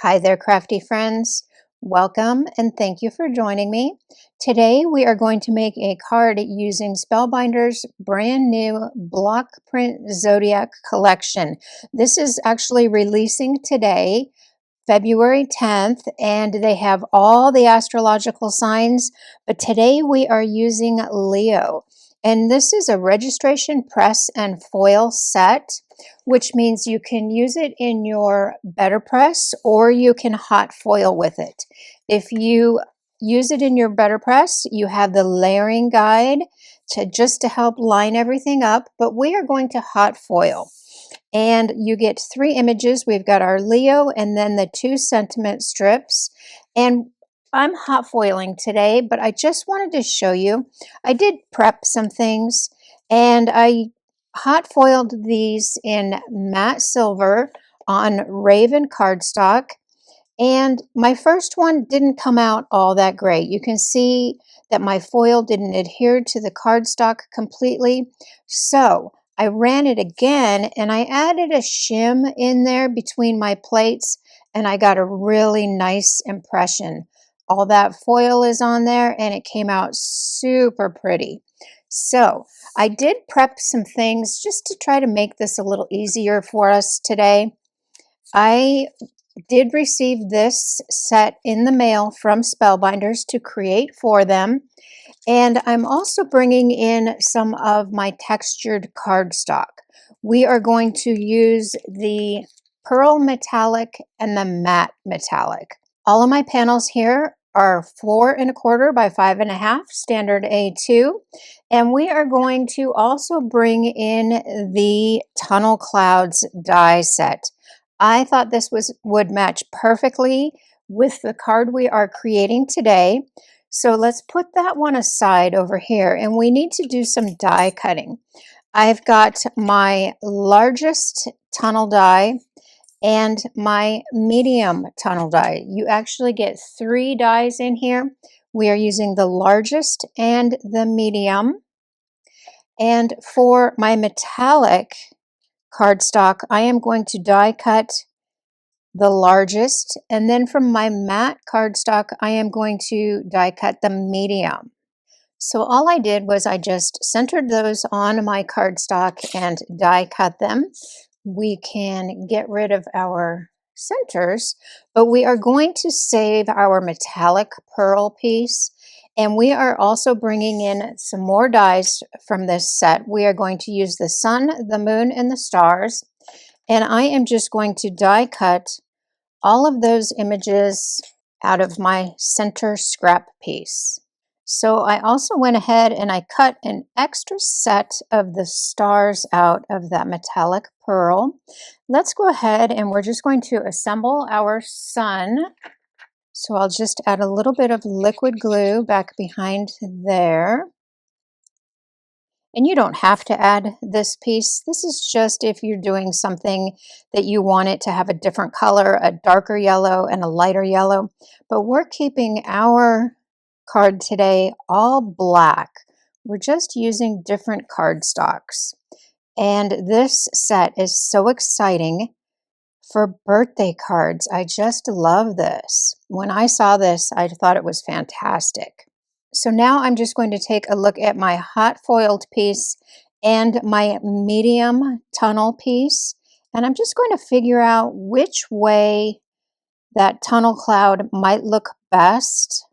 Hi there, crafty friends. Welcome and thank you for joining me. Today we are going to make a card using Spellbinders' brand new block print Zodiac collection. This is actually releasing today, February 10th, and they have all the astrological signs, but today we are using Leo. And this is a registration press and foil set, which means you can use it in your better press or you can hot foil with it. If you use it in your better press, you have the layering guide just to help line everything up, but we are going to hot foil. And you get 3 images. We've got our Leo and then the 2 sentiment strips. And I'm hot foiling today, but I just wanted to show you. I did prep some things and I hot foiled these in matte silver on Raven cardstock. And my first one didn't come out all that great. You can see that my foil didn't adhere to the cardstock completely. So I ran it again and I added a shim in there between my plates and I got a really nice impression. All that foil is on there and it came out super pretty. So I did prep some things just to try to make this a little easier for us today. I did receive this set in the mail from Spellbinders to create for them. And I'm also bringing in some of my textured cardstock. We are going to use the pearl metallic and the matte metallic. All of my panels here are 4 1/4 by 5 1/2 standard A2. And we are going to also bring in the Tunnel Clouds die set. I thought this would match perfectly with the card we are creating today. So let's put that one aside over here and we need to do some die cutting. I've got my largest tunnel die and my medium tunnel die. You actually get 3 dies in here. We are using the largest and the medium. And for my metallic cardstock, I am going to die cut the largest, and then from my matte cardstock I am going to die cut the medium. So all I did was I just centered those on my cardstock and die cut them. We can get rid of our centers, but we are going to save our metallic pearl piece, and we are also bringing in some more dies from this set. We are going to use the sun, the moon, and the stars, and I am just going to die cut all of those images out of my center scrap piece. So I also went ahead and I cut an extra set of the stars out of that metallic pearl. Let's go ahead and we're just going to assemble our sun. So I'll just add a little bit of liquid glue back behind there. And you don't have to add this piece. This is just if you're doing something that you want it to have a different color, a darker yellow and a lighter yellow. But we're keeping our card today all black. We're just using different cardstocks. And this set is so exciting for birthday cards. I just love this. When I saw this, I thought it was fantastic. So now I'm just going to take a look at my hot foiled piece and my medium tunnel piece. And I'm just going to figure out which way that tunnel cloud might look best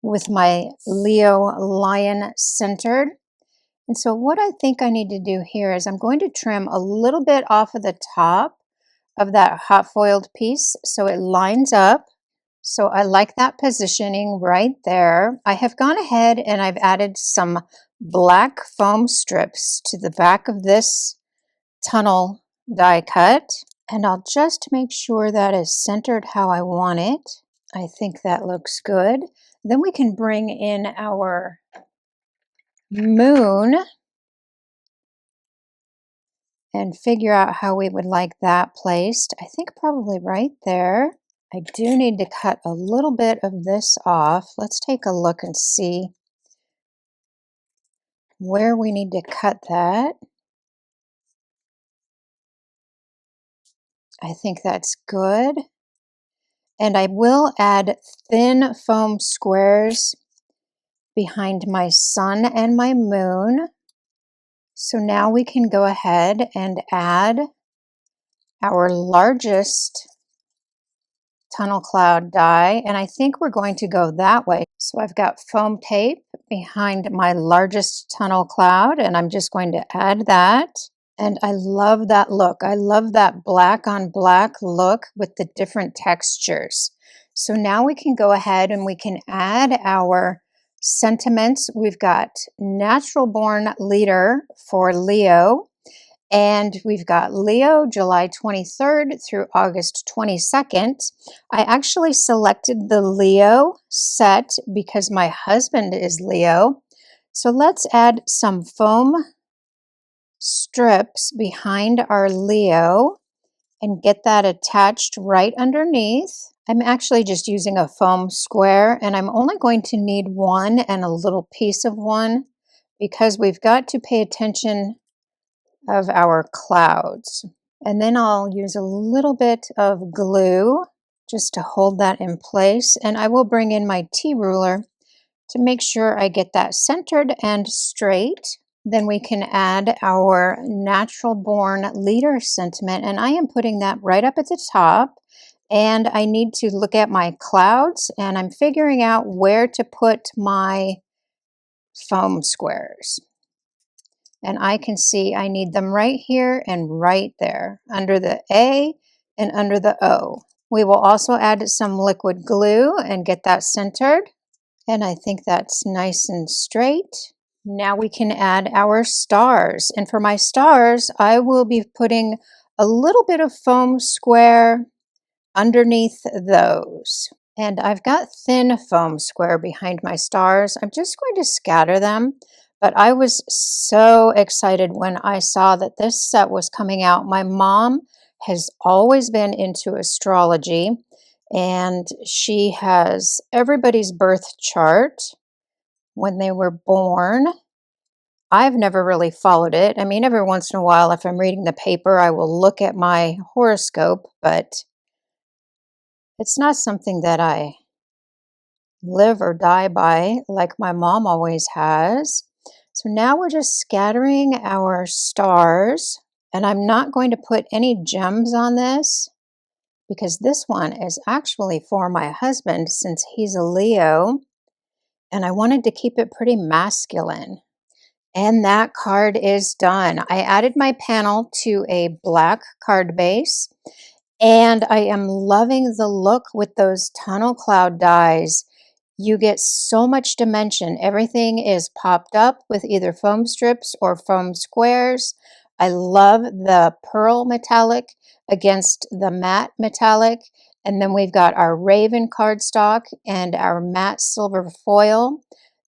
with my Leo lion centered. And so what I think I need to do here is I'm going to trim a little bit off of the top of that hot foiled piece so it lines up. So I like that positioning right there. I have gone ahead and I've added some black foam strips to the back of this tunnel die cut. And I'll just make sure that is centered how I want it. I think that looks good. Then we can bring in our moon and figure out how we would like that placed. I think probably right there. I do need to cut a little bit of this off. Let's take a look and see where we need to cut that. I think that's good. And I will add thin foam squares behind my sun and my moon. So now we can go ahead and add our largest tunnel cloud die, and I think we're going to go that way. So I've got foam tape behind my largest tunnel cloud, and I'm just going to add that. And I love that look. I love that black on black look with the different textures. So now we can go ahead and we can add our sentiments. We've got natural born leader for Leo. And we've got Leo, July 23rd through August 22nd. I actually selected the Leo set because my husband is Leo. So let's add some foam strips behind our Leo and get that attached right underneath. I'm actually just using a foam square, and I'm only going to need one and a little piece of one because we've got to pay attention of our clouds. And then I'll use a little bit of glue just to hold that in place. And I will bring in my T-ruler to make sure I get that centered and straight. Then we can add our natural born leader sentiment. And I am putting that right up at the top. And I need to look at my clouds, and I'm figuring out where to put my foam squares. And I can see I need them right here and right there, under the A and under the O. We will also add some liquid glue and get that centered. And I think that's nice and straight. Now we can add our stars. And for my stars, I will be putting a little bit of foam square underneath those. And I've got thin foam square behind my stars. I'm just going to scatter them. But I was so excited when I saw that this set was coming out. My mom has always been into astrology, and she has everybody's birth chart when they were born. I've never really followed it. I mean, every once in a while, if I'm reading the paper, I will look at my horoscope, but it's not something that I live or die by like my mom always has. So now we're just scattering our stars, and I'm not going to put any gems on this because this one is actually for my husband since he's a Leo, and I wanted to keep it pretty masculine. And that card is done. I added my panel to a black card base, and I am loving the look with those tunnel cloud dies. You get so much dimension. Everything is popped up with either foam strips or foam squares. I love the pearl metallic against the matte metallic. And then we've got our raven cardstock and our matte silver foil.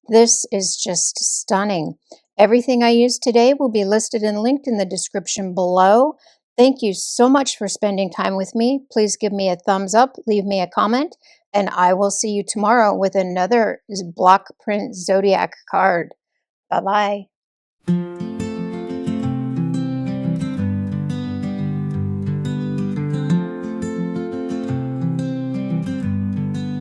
This is just stunning. Everything I used today will be listed and linked in the description below. Thank you so much for spending time with me. Please give me a thumbs up, leave me a comment, and I will see you tomorrow with another block print Zodiac card. Bye-bye.